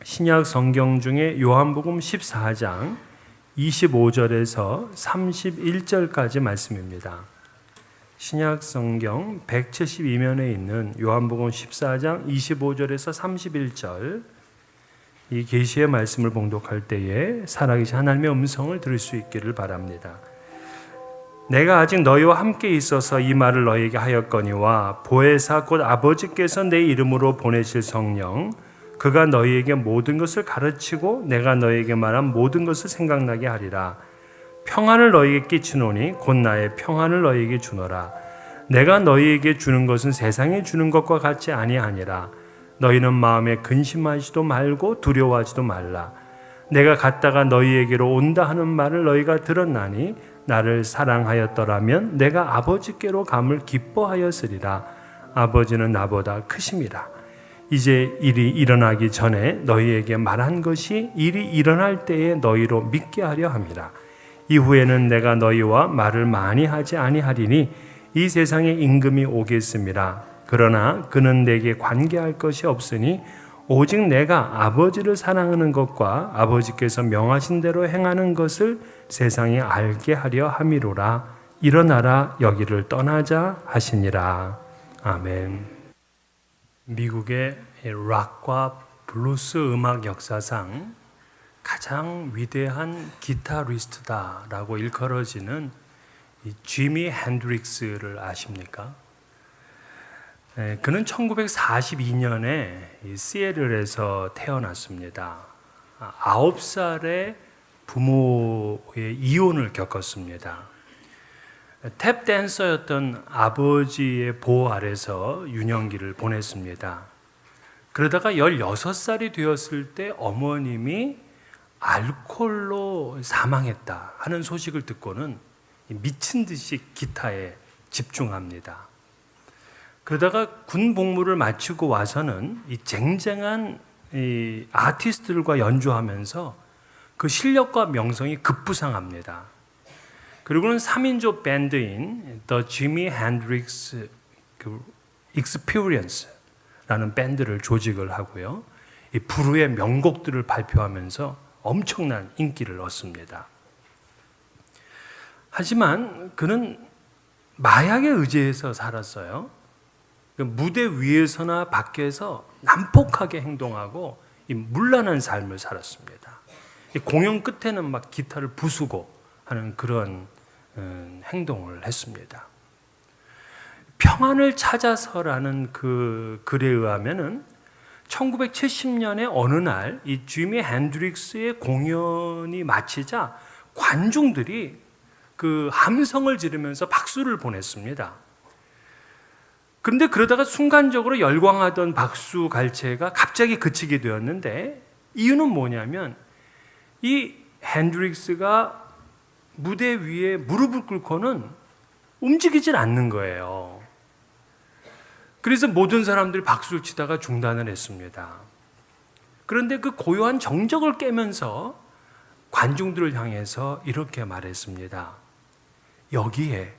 신약 성경 중에 요한복음 14장 25절에서 31절까지 말씀입니다. 신약 성경 172면에 있는 요한복음 14장 25절에서 31절, 이 계시의 말씀을 봉독할 때에 살아계신 하나님의 음성을 들을 수 있기를 바랍니다. 내가 아직 너희와 함께 있어서 이 말을 너희에게 하였거니와 보혜사 곧 아버지께서 내 이름으로 보내실 성령, 그가 너희에게 모든 것을 가르치고 내가 너희에게 말한 모든 것을 생각나게 하리라. 평안을 너희에게 끼치노니 곧 나의 평안을 너희에게 주노라. 내가 너희에게 주는 것은 세상에 주는 것과 같지 아니하니라. 너희는 마음에 근심하지도 말고 두려워하지도 말라. 내가 갔다가 너희에게로 온다 하는 말을 너희가 들었나니 나를 사랑하였더라면 내가 아버지께로 감을 기뻐하였으리라. 아버지는 나보다 크심이라. 이제 일이 일어나기 전에 너희에게 말한 것이 일이 일어날 때에 너희로 믿게 하려 함이라. 이후에는 내가 너희와 말을 많이 하지 아니하리니 이 세상에 임금이 오겠음이라. 그러나 그는 내게 관계할 것이 없으니 오직 내가 아버지를 사랑하는 것과 아버지께서 명하신 대로 행하는 것을 세상에 알게 하려 함이로라. 일어나라, 여기를 떠나자 하시니라. 아멘. 미국의 락과 블루스 음악 역사상 가장 위대한 기타리스트다라고 일컬어지는 지미 핸드릭스를 아십니까? 그는 1942년에 시애틀에서 태어났습니다. 9살에 부모의 이혼을 겪었습니다. 탭 댄서였던 아버지의 보호 아래서 유년기를 보냈습니다. 그러다가 16살이 되었을 때 어머님이 알코올로 사망했다 하는 소식을 듣고는 미친 듯이 기타에 집중합니다. 그러다가 군 복무를 마치고 와서는 이 쟁쟁한 이 아티스트들과 연주하면서 그 실력과 명성이 급부상합니다. 그리고는 3인조 밴드인 The Jimi Hendrix Experience라는 밴드를 조직을 하고요. 이 불후의 명곡들을 발표하면서 엄청난 인기를 얻습니다. 하지만 그는 마약에 의지해서 살았어요. 무대 위에서나 밖에서 난폭하게 행동하고 문란한 삶을 살았습니다. 공연 끝에는 막 기타를 부수고 하는 그런 행동을 했습니다. 평안을 찾아서라는 그 글에 의하면은 1970년에 어느 날 이 지미 핸드릭스의 공연이 마치자 관중들이 그 함성을 지르면서 박수를 보냈습니다. 그런데 그러다가 순간적으로 열광하던 박수 갈채가 갑자기 그치게 되었는데, 이유는 뭐냐면 이 핸드릭스가 무대 위에 무릎을 꿇고는 움직이질 않는 거예요. 그래서 모든 사람들이 박수를 치다가 중단을 했습니다. 그런데 그 고요한 정적을 깨면서 관중들을 향해서 이렇게 말했습니다. 여기에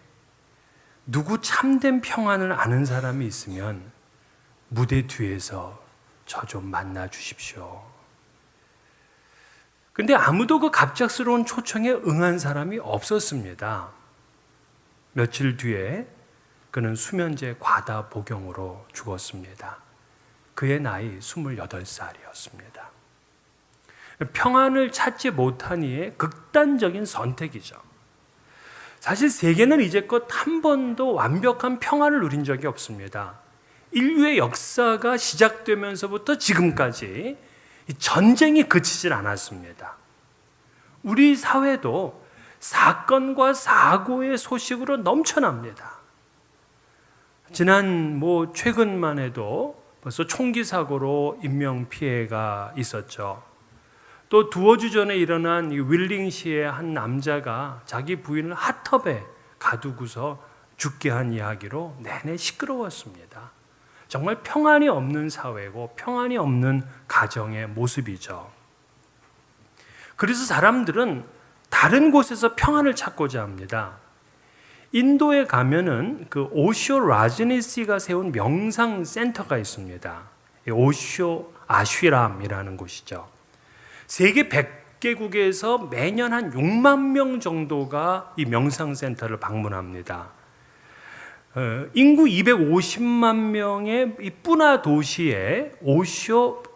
누구 참된 평안을 아는 사람이 있으면 무대 뒤에서 저 좀 만나 주십시오. 근데 아무도 그 갑작스러운 초청에 응한 사람이 없었습니다. 며칠 뒤에 그는 수면제 과다 복용으로 죽었습니다. 그의 나이 28살이었습니다. 평안을 찾지 못한 이의 극단적인 선택이죠. 사실 세계는 이제껏 한 번도 완벽한 평안을 누린 적이 없습니다. 인류의 역사가 시작되면서부터 지금까지 전쟁이 그치질 않았습니다. 우리 사회도 사건과 사고의 소식으로 넘쳐납니다. 지난 최근만 해도 벌써 총기 사고로 인명 피해가 있었죠. 또 두어 주 전에 일어난 윌링시의 한 남자가 자기 부인을 핫tub에 가두고서 죽게 한 이야기로 내내 시끄러웠습니다. 정말 평안이 없는 사회고 평안이 없는 가정의 모습이죠. 그래서 사람들은 다른 곳에서 평안을 찾고자 합니다. 인도에 가면은 그 오쇼 라즈니시가 세운 명상 센터가 있습니다. 오쇼 아쉬람이라는 곳이죠. 세계 100개국에서 매년 한 6만 명 정도가 이 명상센터를 방문합니다. 인구 250만 명의 이 뿌나 도시에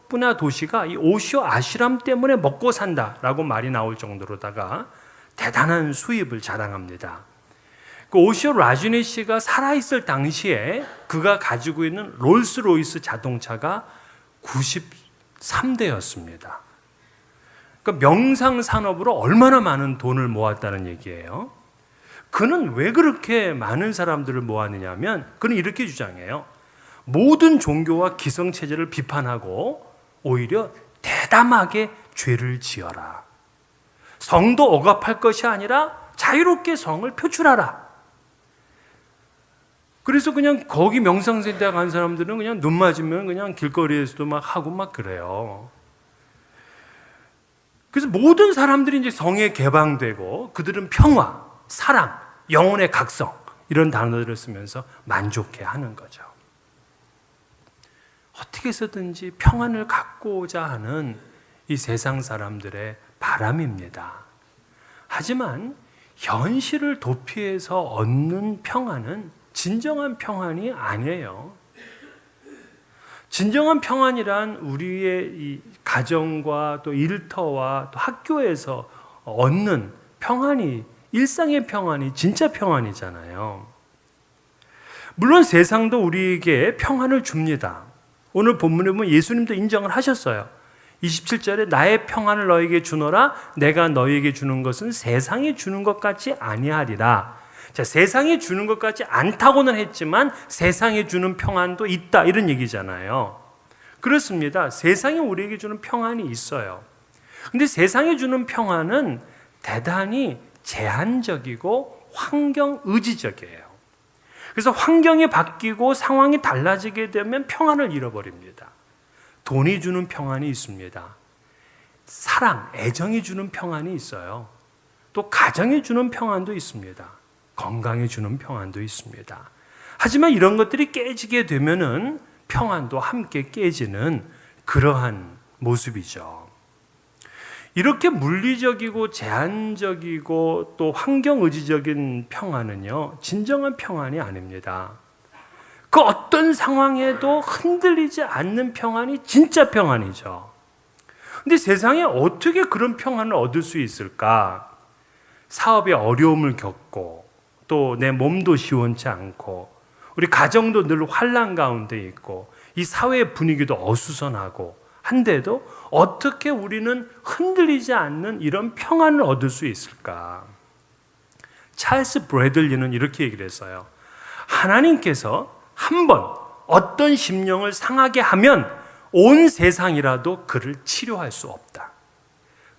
뿌나 도시가 이 오쇼 아쉬람 때문에 먹고 산다라고 말이 나올 정도로다가 대단한 수입을 자랑합니다. 그 오쇼 라주니 씨가 살아있을 당시에 그가 가지고 있는 롤스로이스 자동차가 93대였습니다. 그러니까 명상 산업으로 얼마나 많은 돈을 모았다는 얘기예요. 그는 왜 그렇게 많은 사람들을 모았느냐 하면 그는 이렇게 주장해요. 모든 종교와 기성체제를 비판하고 오히려 대담하게 죄를 지어라. 성도 억압할 것이 아니라 자유롭게 성을 표출하라. 그래서 그냥 거기 명상센터에 간 사람들은 그냥 눈 맞으면 그냥 길거리에서도 막 하고 막 그래요. 그래서 모든 사람들이 이제 성에 개방되고 그들은 평화, 사랑, 영혼의 각성 이런 단어들을 쓰면서 만족해 하는 거죠. 어떻게 해서든지 평안을 갖고자 하는 이 세상 사람들의 바람입니다. 하지만 현실을 도피해서 얻는 평안은 진정한 평안이 아니에요. 진정한 평안이란 우리의 이 가정과 또 일터와 또 학교에서 얻는 평안이 일상의 평안이 진짜 평안이잖아요. 물론 세상도 우리에게 평안을 줍니다. 오늘 본문에 보면 예수님도 인정을 하셨어요. 27절에 나의 평안을 너에게 주노라 내가 너에게 주는 것은 세상이 주는 것 같지 아니하리라. 자, 세상이 주는 것 같지 않다고는 했지만 세상이 주는 평안도 있다 이런 얘기잖아요. 그렇습니다. 세상이 우리에게 주는 평안이 있어요. 근데 세상이 주는 평안은 대단히 제한적이고 환경 의지적이에요. 그래서 환경이 바뀌고 상황이 달라지게 되면 평안을 잃어버립니다. 돈이 주는 평안이 있습니다. 사랑, 애정이 주는 평안이 있어요. 또 가정이 주는 평안도 있습니다. 건강이 주는 평안도 있습니다. 하지만 이런 것들이 깨지게 되면은 평안도 함께 깨지는 그러한 모습이죠. 이렇게 물리적이고 제한적이고 또 환경의지적인 평안은요, 진정한 평안이 아닙니다. 그 어떤 상황에도 흔들리지 않는 평안이 진짜 평안이죠. 근데 세상에 어떻게 그런 평안을 얻을 수 있을까? 사업에 어려움을 겪고 또 내 몸도 시원치 않고 우리 가정도 늘 환난 가운데 있고 이 사회의 분위기도 어수선하고 한데도 어떻게 우리는 흔들리지 않는 이런 평안을 얻을 수 있을까? 찰스 브래들리는 이렇게 얘기를 했어요. 하나님께서 한번 어떤 심령을 상하게 하면 온 세상이라도 그를 치료할 수 없다.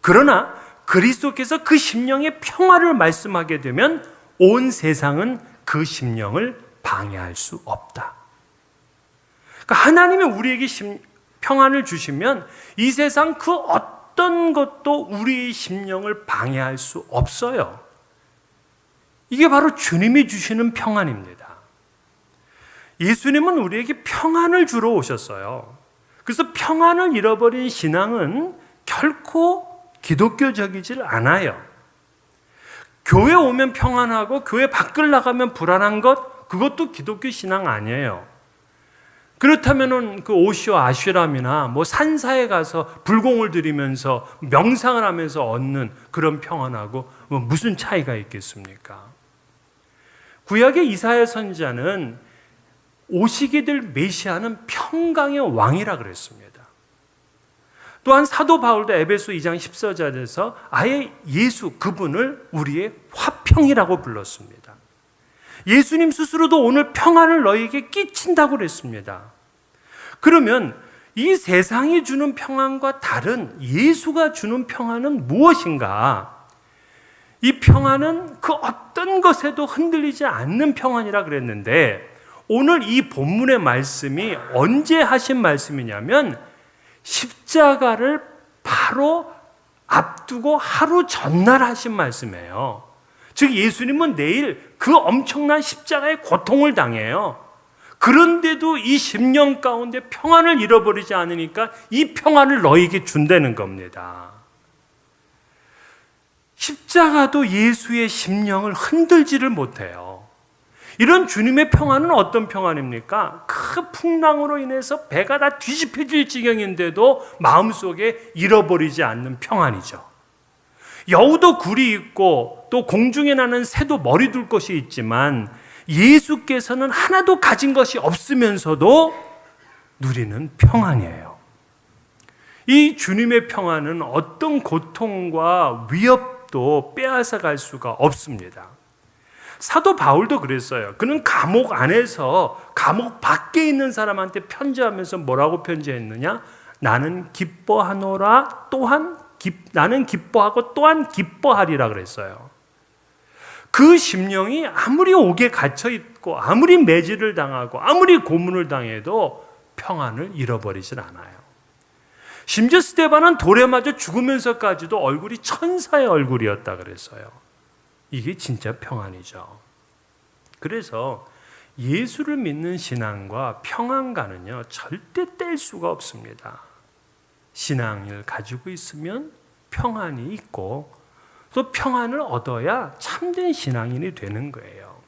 그러나 그리스도께서 그 심령의 평화를 말씀하게 되면 온 세상은 그 심령을 방해할 수 없다. 그러니까 하나님이 우리에게 평안을 주시면 이 세상 그 어떤 것도 우리의 심령을 방해할 수 없어요. 이게 바로 주님이 주시는 평안입니다. 예수님은 우리에게 평안을 주러 오셨어요. 그래서 평안을 잃어버린 신앙은 결코 기독교적이질 않아요. 교회 오면 평안하고 교회 밖을 나가면 불안한 것, 그것도 기독교 신앙 아니에요. 그렇다면은 그 오쇼 아쉬람이나 뭐 산사에 가서 불공을 들이면서 명상을 하면서 얻는 그런 평안하고 뭐 무슨 차이가 있겠습니까? 구약의 이사야 선지자는 오시게 될 메시아는 평강의 왕이라 그랬습니다. 또한 사도 바울도 에베소 2장 14절에서 아예 예수 그분을 우리의 화평이라고 불렀습니다. 예수님 스스로도 오늘 평안을 너희에게 끼친다고 그랬습니다. 그러면 이 세상이 주는 평안과 다른 예수가 주는 평안은 무엇인가? 이 평안은 그 어떤 것에도 흔들리지 않는 평안이라 그랬는데 오늘 이 본문의 말씀이 언제 하신 말씀이냐면 십자가를 바로 앞두고 하루 전날 하신 말씀이에요. 즉 예수님은 내일 그 엄청난 십자가의 고통을 당해요. 그런데도 이 심령 가운데 평안을 잃어버리지 않으니까 이 평안을 너에게 준다는 겁니다. 십자가도 예수의 심령을 흔들지를 못해요. 이런 주님의 평안은 어떤 평안입니까? 큰 풍랑으로 인해서 배가 다 뒤집혀질 지경인데도 마음속에 잃어버리지 않는 평안이죠. 여우도 굴이 있고 또 공중에 나는 새도 머리 둘 것이 있지만 예수께서는 하나도 가진 것이 없으면서도 누리는 평안이에요. 이 주님의 평안은 어떤 고통과 위협도 빼앗아 갈 수가 없습니다. 사도 바울도 그랬어요. 그는 감옥 안에서 감옥 밖에 있는 사람한테 편지하면서 뭐라고 편지했느냐? 나는 기뻐하노라 나는 기뻐하고 또한 기뻐하리라 그랬어요. 그 심령이 아무리 옥에 갇혀 있고 아무리 매질을 당하고 아무리 고문을 당해도 평안을 잃어버리질 않아요. 심지어 스데반은 돌에 맞아 죽으면서까지도 얼굴이 천사의 얼굴이었다 그랬어요. 이게 진짜 평안이죠. 그래서 예수를 믿는 신앙과 평안과는요 절대 뗄 수가 없습니다. 신앙을 가지고 있으면 평안이 있고 또 평안을 얻어야 참된 신앙인이 되는 거예요.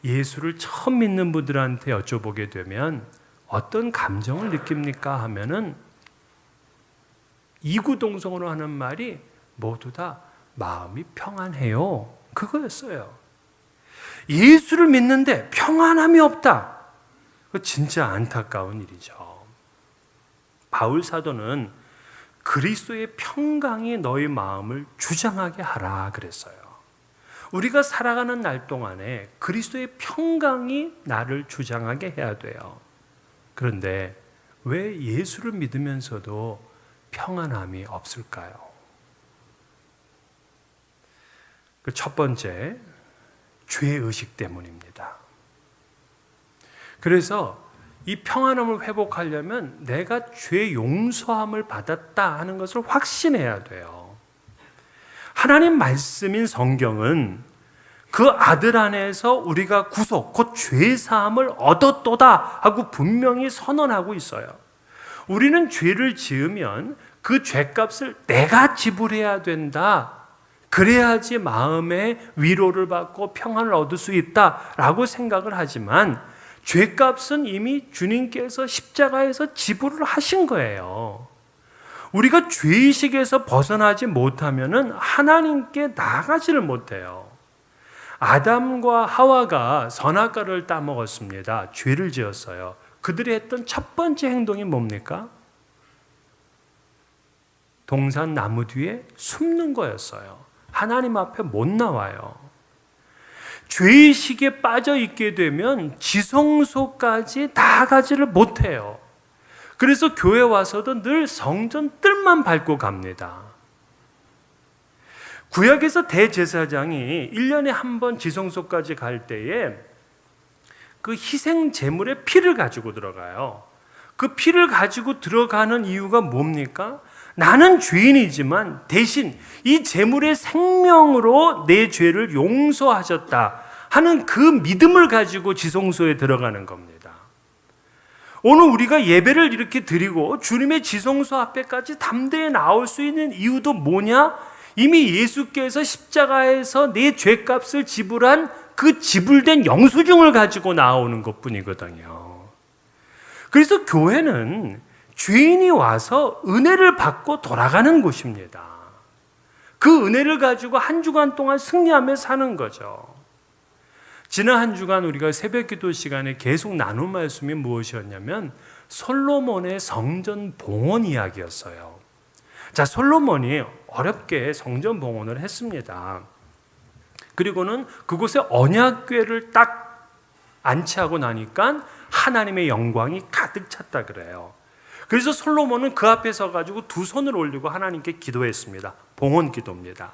예수를 처음 믿는 분들한테 여쭤보게 되면 어떤 감정을 느낍니까 하면은 이구동성으로 하는 말이 모두 다 마음이 평안해요. 그거였어요. 예수를 믿는데 평안함이 없다. 그거 진짜 안타까운 일이죠. 바울 사도는 그리스도의 평강이 너희 마음을 주장하게 하라 그랬어요. 우리가 살아가는 날 동안에 그리스도의 평강이 나를 주장하게 해야 돼요. 그런데 왜 예수를 믿으면서도 평안함이 없을까요? 그 첫 번째, 죄의식 때문입니다. 그래서 이 평안함을 회복하려면 내가 죄 용서함을 받았다 하는 것을 확신해야 돼요. 하나님 말씀인 성경은 그 아들 안에서 우리가 구속, 곧 죄사함을 얻었도다 하고 분명히 선언하고 있어요. 우리는 죄를 지으면 그 죄값을 내가 지불해야 된다. 그래야지 마음의 위로를 받고 평안을 얻을 수 있다라고 생각을 하지만 죄값은 이미 주님께서 십자가에서 지불을 하신 거예요. 우리가 죄의식에서 벗어나지 못하면 하나님께 나아가지를 못해요. 아담과 하와가 선악과를 따먹었습니다. 죄를 지었어요. 그들이 했던 첫 번째 행동이 뭡니까? 동산 나무 뒤에 숨는 거였어요. 하나님 앞에 못 나와요. 죄의식에 빠져 있게 되면 지성소까지 나아가지를 못해요. 그래서 교회 와서도 늘 성전 뜰만 밟고 갑니다. 구약에서 대제사장이 1년에 한 번 지성소까지 갈 때에 그 희생 제물의 피를 가지고 들어가요. 그 피를 가지고 들어가는 이유가 뭡니까? 나는 죄인이지만 대신 이 제물의 생명으로 내 죄를 용서하셨다 하는 그 믿음을 가지고 지성소에 들어가는 겁니다. 오늘 우리가 예배를 이렇게 드리고 주님의 지성소 앞에까지 담대히 나올 수 있는 이유도 뭐냐? 이미 예수께서 십자가에서 내 죄값을 지불한 그 지불된 영수증을 가지고 나오는 것뿐이거든요. 그래서 교회는 죄인이 와서 은혜를 받고 돌아가는 곳입니다. 그 은혜를 가지고 한 주간 동안 승리하며 사는 거죠. 지난 한 주간 우리가 새벽기도 시간에 계속 나눈 말씀이 무엇이었냐면 솔로몬의 성전 봉헌 이야기였어요. 자, 솔로몬이 어렵게 성전 봉헌을 했습니다. 그리고는 그곳에 언약궤를 딱 안치하고 나니까 하나님의 영광이 가득 찼다 그래요. 그래서 솔로몬은 그 앞에 서가지고 두 손을 올리고 하나님께 기도했습니다. 봉헌 기도입니다.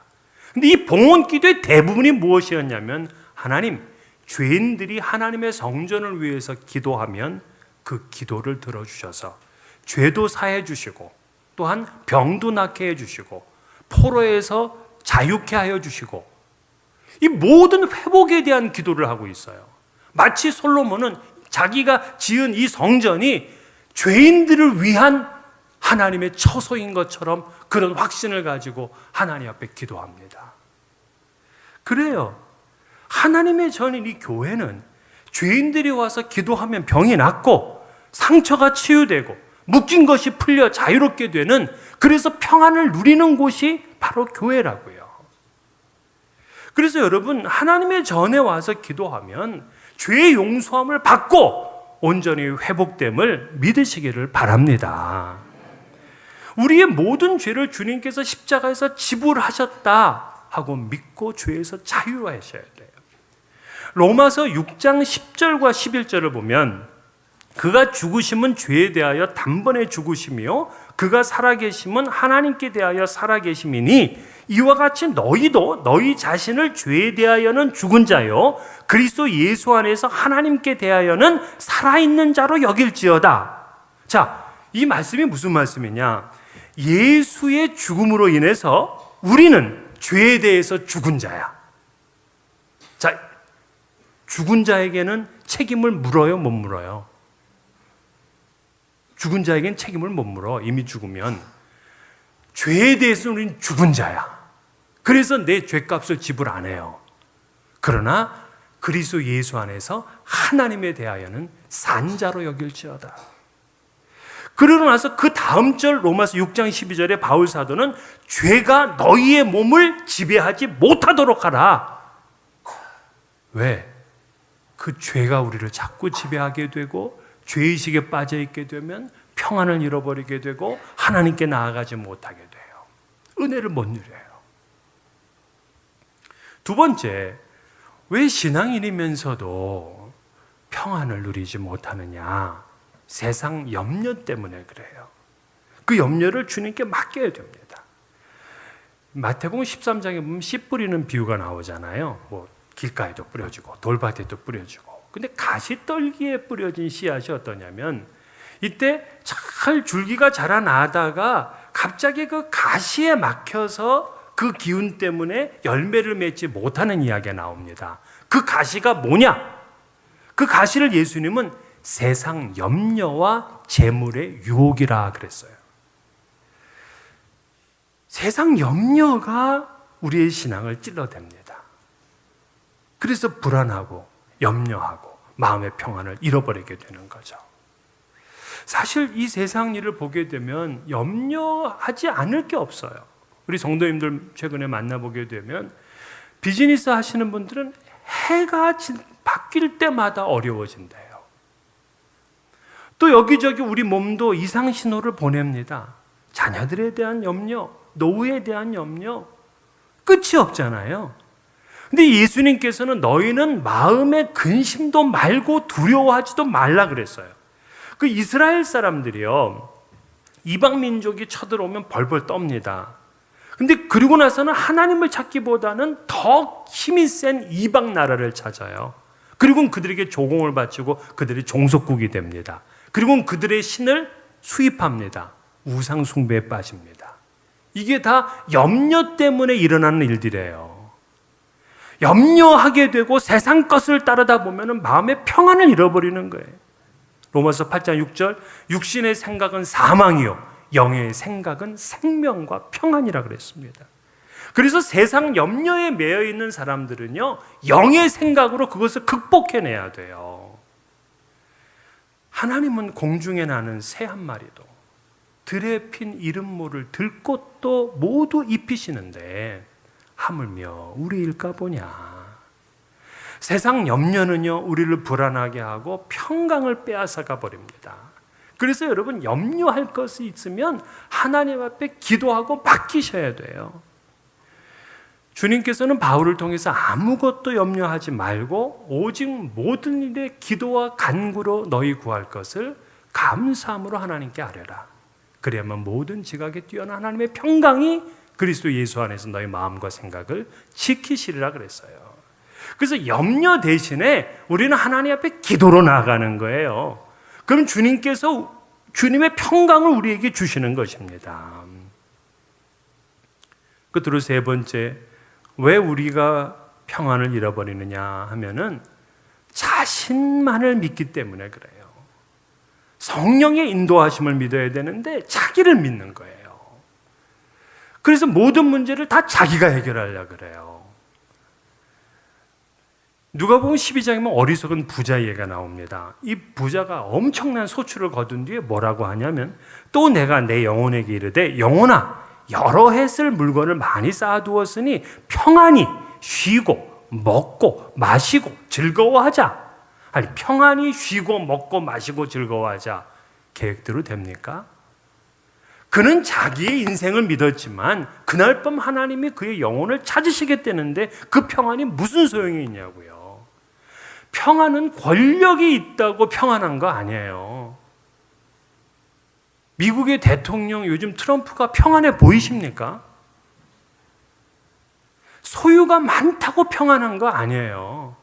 근데 이 봉헌 기도의 대부분이 무엇이었냐면 하나님, 죄인들이 하나님의 성전을 위해서 기도하면 그 기도를 들어주셔서 죄도 사해 주시고 또한 병도 낫게 해주시고 포로에서 자유케 하여 주시고 이 모든 회복에 대한 기도를 하고 있어요. 마치 솔로몬은 자기가 지은 이 성전이 죄인들을 위한 하나님의 처소인 것처럼 그런 확신을 가지고 하나님 앞에 기도합니다. 그래요. 하나님의 전인 이 교회는 죄인들이 와서 기도하면 병이 낫고 상처가 치유되고 묶인 것이 풀려 자유롭게 되는, 그래서 평안을 누리는 곳이 바로 교회라고요. 그래서 여러분, 하나님의 전에 와서 기도하면 죄의 용서함을 받고 온전히 회복됨을 믿으시기를 바랍니다. 우리의 모든 죄를 주님께서 십자가에서 지불하셨다 하고 믿고 죄에서 자유하셔야 돼요. 로마서 6장 10절과 11절을 보면 그가 죽으심은 죄에 대하여 단번에 죽으심이요 그가 살아계심은 하나님께 대하여 살아계심이니 이와 같이 너희도 너희 자신을 죄에 대하여는 죽은 자요 그리스도 예수 안에서 하나님께 대하여는 살아있는 자로 여길지어다. 자, 이 말씀이 무슨 말씀이냐? 예수의 죽음으로 인해서 우리는 죄에 대해서 죽은 자야. 자, 죽은 자에게는 책임을 물어요, 못 물어요? 죽은 자에게는 책임을 못 물어. 이미 죽으면. 죄에 대해서 우리는 죽은 자야. 그래서 내 죄값을 지불 안 해요. 그러나 그리스도 예수 안에서 하나님에 대하여는 산 자로 여길지어다. 그러고 나서 그 다음 절 로마서 6장 12절에 바울 사도는 죄가 너희의 몸을 지배하지 못하도록 하라. 왜? 그 죄가 우리를 자꾸 지배하게 되고 죄의식에 빠져 있게 되면 평안을 잃어버리게 되고 하나님께 나아가지 못하게 돼요. 은혜를 못 누려요. 두 번째, 왜 신앙인이면서도 평안을 누리지 못하느냐? 세상 염려 때문에 그래요. 그 염려를 주님께 맡겨야 됩니다. 마태복음 13장에 보면 씨 뿌리는 비유가 나오잖아요. 뭐 길가에도 뿌려지고 돌밭에도 뿌려지고. 근데 가시떨기에 뿌려진 씨앗이 어떠냐면 이때 잘 줄기가 자라나다가 갑자기 그 가시에 막혀서 그 기운 때문에 열매를 맺지 못하는 이야기가 나옵니다. 그 가시가 뭐냐? 그 가시를 예수님은 세상 염려와 재물의 유혹이라 그랬어요. 세상 염려가 우리의 신앙을 찔러댑니다. 그래서 불안하고 염려하고 마음의 평안을 잃어버리게 되는 거죠. 사실 이 세상 일을 보게 되면 염려하지 않을 게 없어요. 우리 성도님들 최근에 만나보게 되면 비즈니스 하시는 분들은 해가 바뀔 때마다 어려워진대요. 또 여기저기 우리 몸도 이상 신호를 보냅니다. 자녀들에 대한 염려, 노후에 대한 염려, 끝이 없잖아요. 근데 예수님께서는 너희는 마음의 근심도 말고 두려워하지도 말라 그랬어요. 그 이스라엘 사람들이요, 이방 민족이 쳐들어오면 벌벌 떱니다. 근데 그리고 나서는 하나님을 찾기보다는 더 힘이 센 이방 나라를 찾아요. 그리고 그들에게 조공을 바치고 그들이 종속국이 됩니다. 그리고 그들의 신을 수입합니다. 우상 숭배에 빠집니다. 이게 다 염려 때문에 일어나는 일들이에요. 염려하게 되고 세상 것을 따르다 보면 마음의 평안을 잃어버리는 거예요. 로마서 8장 6절, 육신의 생각은 사망이요 영의 생각은 생명과 평안이라 그랬습니다. 그래서 세상 염려에 매여 있는 사람들은요, 영의 생각으로 그것을 극복해내야 돼요. 하나님은 공중에 나는 새 한 마리도 들에 핀 이름 모를 들꽃도 모두 입히시는데 하물며 우리일까 보냐. 세상 염려는요, 우리를 불안하게 하고 평강을 빼앗아가 버립니다. 그래서 여러분, 염려할 것이 있으면 하나님 앞에 기도하고 맡기셔야 돼요. 주님께서는 바울을 통해서 아무것도 염려하지 말고 오직 모든 일에 기도와 간구로 너희 구할 것을 감사함으로 하나님께 아뢰라. 그래야만 모든 지각에 뛰어난 하나님의 평강이 그리스도 예수 안에서 너희 마음과 생각을 지키시리라 그랬어요. 그래서 염려 대신에 우리는 하나님 앞에 기도로 나아가는 거예요. 그럼 주님께서 주님의 평강을 우리에게 주시는 것입니다. 끝으로 세 번째, 왜 우리가 평안을 잃어버리느냐 하면은 자신만을 믿기 때문에 그래요. 성령의 인도하심을 믿어야 되는데 자기를 믿는 거예요. 그래서 모든 문제를 다 자기가 해결하려고 그래요. 누가복음 12장이면 어리석은 부자 예가 나옵니다. 이 부자가 엄청난 소출을 거둔 뒤에 뭐라고 하냐면 또 내가 내 영혼에게 이르되 영혼아 여러 해 쓸 물건을 많이 쌓아두었으니 평안히 쉬고 먹고 마시고 즐거워하자. 아니 평안히 쉬고 먹고 마시고 즐거워하자. 계획대로 됩니까? 그는 자기의 인생을 믿었지만 그날 밤 하나님이 그의 영혼을 찾으시겠다는데 그 평안이 무슨 소용이 있냐고요. 평안은 권력이 있다고 평안한 거 아니에요. 미국의 대통령 요즘 트럼프가 평안해 보이십니까? 소유가 많다고 평안한 거 아니에요.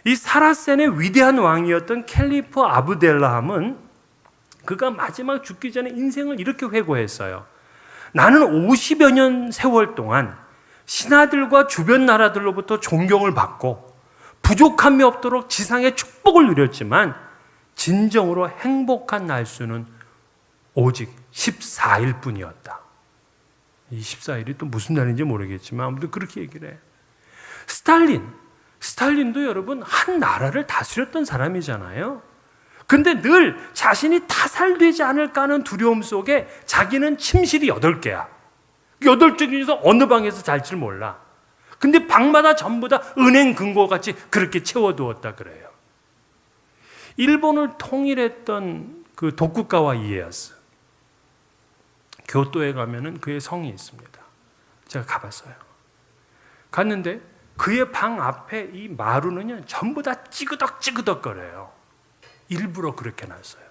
이 사라센의 위대한 왕이었던 캘리프 아브델라함은 그가 마지막 죽기 전에 인생을 이렇게 회고했어요. 나는 50여 년 세월 동안 신하들과 주변 나라들로부터 존경을 받고 부족함이 없도록 지상의 축복을 누렸지만 진정으로 행복한 날수는 오직 14일 뿐이었다. 이 14일이 또 무슨 날인지 모르겠지만 아무튼 그렇게 얘기를 해요. 스탈린도 여러분 한 나라를 다스렸던 사람이잖아요. 근데 늘 자신이 타살되지 않을까 하는 두려움 속에 자기는 침실이 8개야. 8개 중에서 어느 방에서 잘지 몰라. 근데 방마다 전부 다 은행 금고 같이 그렇게 채워두었다 그래요. 일본을 통일했던 그 도쿠가와 이에야스. 교토에 가면은 그의 성이 있습니다. 제가 가봤어요. 갔는데 그의 방 앞에 이 마루는요 전부 다 찌그덕찌그덕거려요. 일부러 그렇게 놨어요.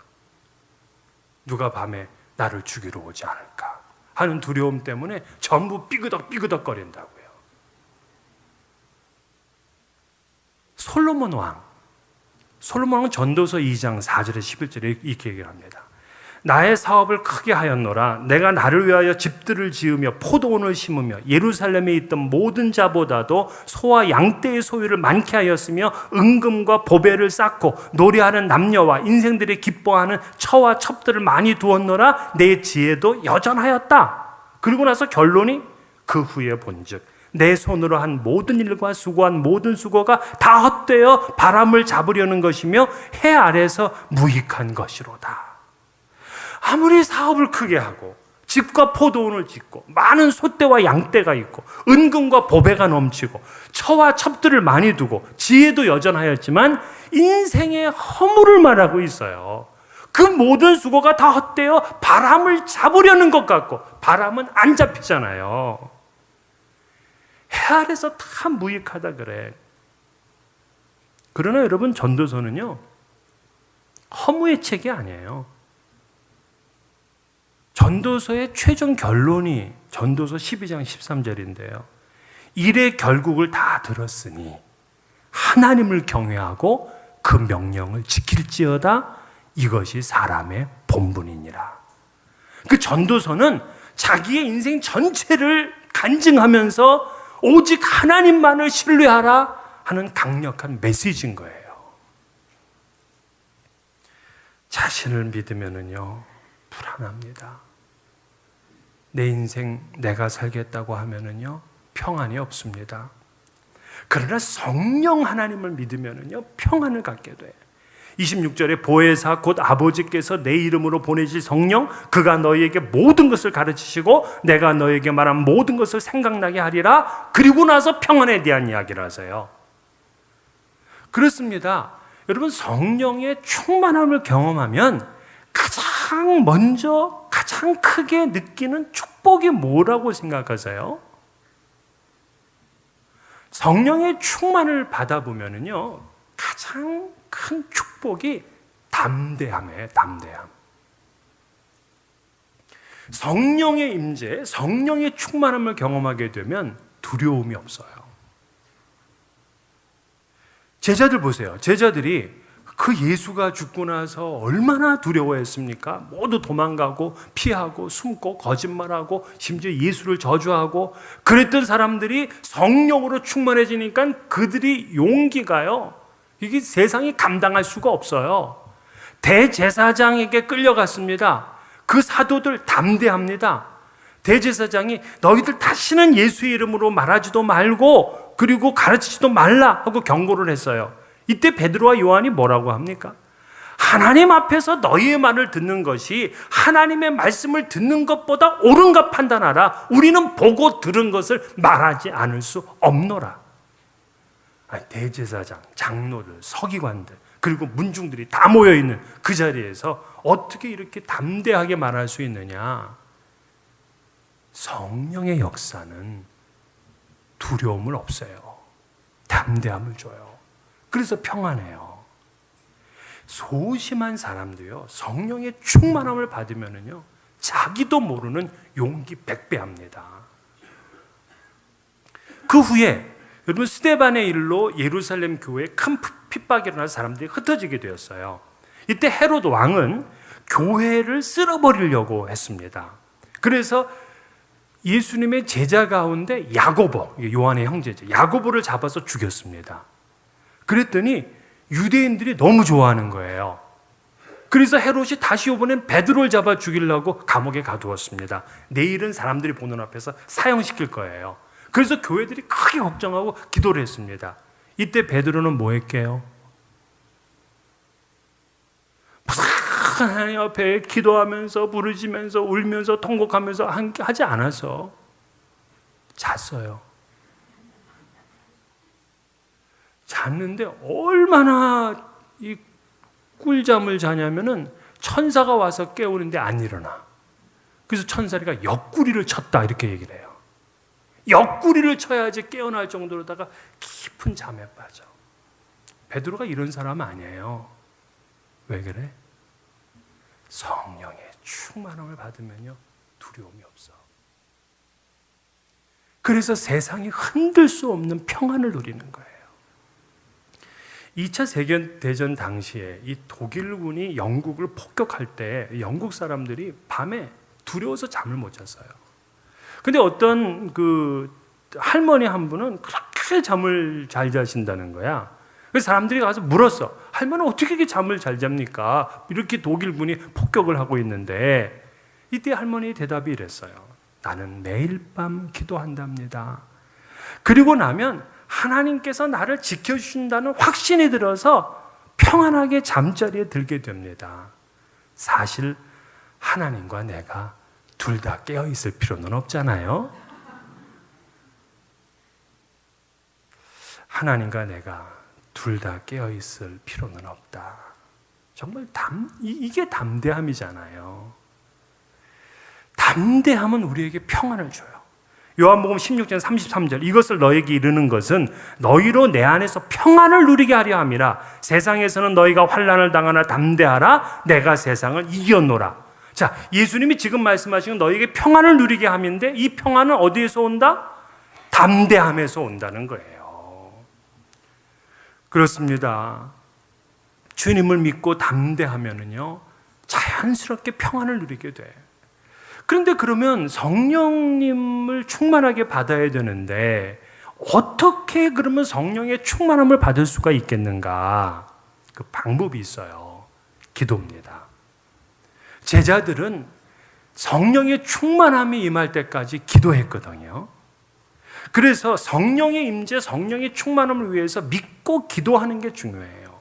누가 밤에 나를 죽이러 오지 않을까 하는 두려움 때문에 전부 삐그덕삐그덕거린다고요. 솔로몬은 전도서 2장 4절에 11절에 이렇게 얘기를 합니다. 나의 사업을 크게 하였노라. 내가 나를 위하여 집들을 지으며 포도원을 심으며 예루살렘에 있던 모든 자보다도 소와 양떼의 소유를 많게 하였으며 은금과 보배를 쌓고 노래하는 남녀와 인생들이 기뻐하는 처와 첩들을 많이 두었노라. 내 지혜도 여전하였다. 그리고 나서 결론이 그 후에 본즉 내 손으로 한 모든 일과 수고한 모든 수고가 다 헛되어 바람을 잡으려는 것이며 해 아래서 무익한 것이로다. 아무리 사업을 크게 하고 집과 포도원을 짓고 많은 소떼와 양떼가 있고 은금과 보배가 넘치고 처와 첩들을 많이 두고 지혜도 여전하였지만 인생의 허물을 말하고 있어요. 그 모든 수고가 다 헛되어 바람을 잡으려는 것 같고 바람은 안 잡히잖아요. 해 아래서 다 무익하다 그래. 그러나 여러분 전도서는요 허무의 책이 아니에요. 전도서의 최종 결론이 전도서 12장 13절인데요. 일의 결국을 다 들었으니 하나님을 경외하고 그 명령을 지킬지어다. 이것이 사람의 본분이니라. 그 전도서는 자기의 인생 전체를 간증하면서 오직 하나님만을 신뢰하라 하는 강력한 메시지인 거예요. 자신을 믿으면은요 불안합니다. 내 인생 내가 살겠다고 하면은요 평안이 없습니다. 그러나 성령 하나님을 믿으면은요 평안을 갖게 돼. 26절에 보혜사 곧 아버지께서 내 이름으로 보내실 성령 그가 너희에게 모든 것을 가르치시고 내가 너희에게 말한 모든 것을 생각나게 하리라. 그리고 나서 평안에 대한 이야기를 하세요. 그렇습니다. 여러분 성령의 충만함을 경험하면 가장 먼저 가장 크게 느끼는 축복이 뭐라고 생각하세요? 성령의 충만을 받아보면은요 가장 큰 축복이 담대함이에요. 담대함. 성령의 임재, 성령의 충만함을 경험하게 되면 두려움이 없어요. 제자들 보세요. 제자들이 그 예수가 죽고 나서 얼마나 두려워했습니까? 모두 도망가고 피하고 숨고 거짓말하고 심지어 예수를 저주하고 그랬던 사람들이 성령으로 충만해지니까 그들이 용기가요 이게 세상이 감당할 수가 없어요. 대제사장에게 끌려갔습니다. 그 사도들 담대합니다. 대제사장이 너희들 다시는 예수의 이름으로 말하지도 말고 그리고 가르치지도 말라 하고 경고를 했어요. 이때 베드로와 요한이 뭐라고 합니까? 하나님 앞에서 너희의 말을 듣는 것이 하나님의 말씀을 듣는 것보다 옳은가 판단하라. 우리는 보고 들은 것을 말하지 않을 수 없노라. 대제사장, 장로들, 서기관들 그리고 문중들이 다 모여있는 그 자리에서 어떻게 이렇게 담대하게 말할 수 있느냐? 성령의 역사는 두려움을 없애요. 담대함을 줘요. 그래서 평안해요. 소심한 사람도요, 성령의 충만함을 받으면은요, 자기도 모르는 용기 100배합니다. 그 후에 여러분 스데반의 일로 예루살렘 교회에 큰 핍박이 일어나 사람들이 흩어지게 되었어요. 이때 헤롯 왕은 교회를 쓸어버리려고 했습니다. 그래서 예수님의 제자 가운데 야고보, 요한의 형제죠. 야고보를 잡아서 죽였습니다. 그랬더니 유대인들이 너무 좋아하는 거예요. 그래서 헤롯이 다시 이번엔 베드로를 잡아 죽이려고 감옥에 가두었습니다. 내일은 사람들이 보는 앞에서 사형시킬 거예요. 그래서 교회들이 크게 걱정하고 기도를 했습니다. 이때 베드로는 뭐 했게요? 하나님 앞에 기도하면서 부르짖으면서 울면서 통곡하면서 하지 않아서 잤어요. 잤는데 얼마나 이 꿀잠을 자냐면은 천사가 와서 깨우는데 안 일어나. 그래서 천사가 옆구리를 쳤다 이렇게 얘기를 해요. 옆구리를 쳐야지 깨어날 정도로다가 깊은 잠에 빠져. 베드로가 이런 사람 아니에요. 왜 그래? 성령의 충만함을 받으면요 두려움이 없어. 그래서 세상이 흔들 수 없는 평안을 누리는 거예요. 2차 세계대전 당시에 이 독일군이 영국을 폭격할 때 영국 사람들이 밤에 두려워서 잠을 못 잤어요. 근데 어떤 그 할머니 한 분은 그렇게 잠을 잘 자신다는 거야. 그래서 사람들이 가서 물었어. 할머니 어떻게 이렇게 잠을 잘 잡니까? 이렇게 독일군이 폭격을 하고 있는데 이때 할머니의 대답이 이랬어요. 나는 매일 밤 기도한답니다. 그리고 나면 하나님께서 나를 지켜주신다는 확신이 들어서 평안하게 잠자리에 들게 됩니다. 사실 하나님과 내가 둘 다 깨어있을 필요는 없잖아요. 하나님과 내가 둘 다 깨어있을 필요는 없다. 정말 이게 담대함이잖아요. 담대함은 우리에게 평안을 줘요. 요한복음 16장 33절 이것을 너에게 이르는 것은 너희로 내 안에서 평안을 누리게 하려 함이라. 세상에서는 너희가 환난을 당하나 담대하라. 내가 세상을 이겼노라. 자, 예수님이 지금 말씀하시는 너희에게 평안을 누리게 함인데 이 평안은 어디에서 온다? 담대함에서 온다는 거예요. 그렇습니다. 주님을 믿고 담대하면은요 자연스럽게 평안을 누리게 돼. 그런데 그러면 성령님을 충만하게 받아야 되는데 어떻게 그러면 성령의 충만함을 받을 수가 있겠는가? 그 방법이 있어요. 기도입니다. 제자들은 성령의 충만함이 임할 때까지 기도했거든요. 그래서 성령의 임재, 성령의 충만함을 위해서 믿고 기도하는 게 중요해요.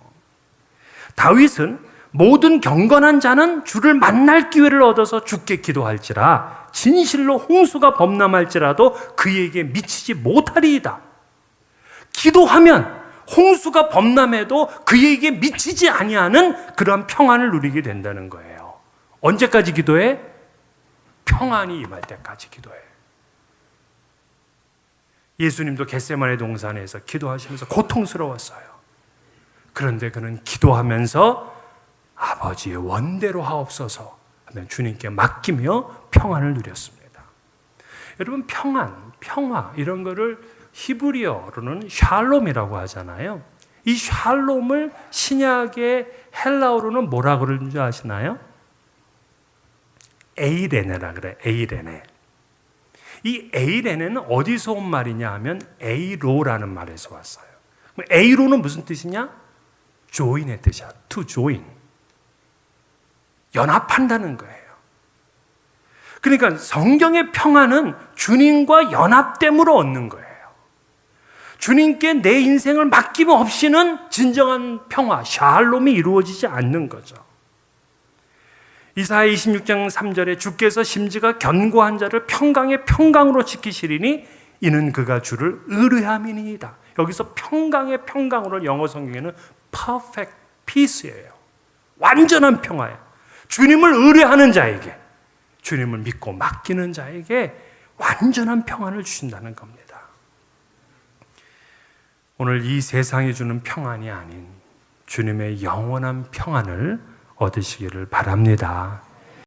다윗은 모든 경건한 자는 주를 만날 기회를 얻어서 주께 기도할지라 진실로 홍수가 범람할지라도 그에게 미치지 못하리이다. 기도하면 홍수가 범람해도 그에게 미치지 아니하는 그러한 평안을 누리게 된다는 거예요. 언제까지 기도해? 평안이 임할 때까지 기도해. 예수님도 겟세마네 동산에서 기도하시면서 고통스러웠어요. 그런데 그는 기도하면서 아버지의 원대로 하옵소서 하면 주님께 맡기며 평안을 누렸습니다. 여러분 평안, 평화 이런 거를 히브리어로는 샬롬이라고 하잖아요. 이 샬롬을 신약의 헬라어로는 뭐라고 그러는 줄 아시나요? 에이레네라 그래. 에이레네. 이 에이레네는 어디서 온 말이냐 하면 에이로라는 말에서 왔어요. 에이로는 무슨 뜻이냐? join의 뜻이야. to join. 연합한다는 거예요. 그러니까 성경의 평안은 주님과 연합됨으로 얻는 거예요. 주님께 내 인생을 맡김 없이는 진정한 평화, 샬롬이 이루어지지 않는 거죠. 이사야 26장 3절에 주께서 심지가 견고한 자를 평강의 평강으로 지키시리니 이는 그가 주를 의뢰함이니이다. 여기서 평강의 평강으로 영어 성경에는 perfect peace예요. 완전한 평화예요. 주님을 의뢰하는 자에게, 주님을 믿고 맡기는 자에게 완전한 평안을 주신다는 겁니다. 오늘 이 세상이 주는 평안이 아닌 주님의 영원한 평안을 얻으시기를 바랍니다.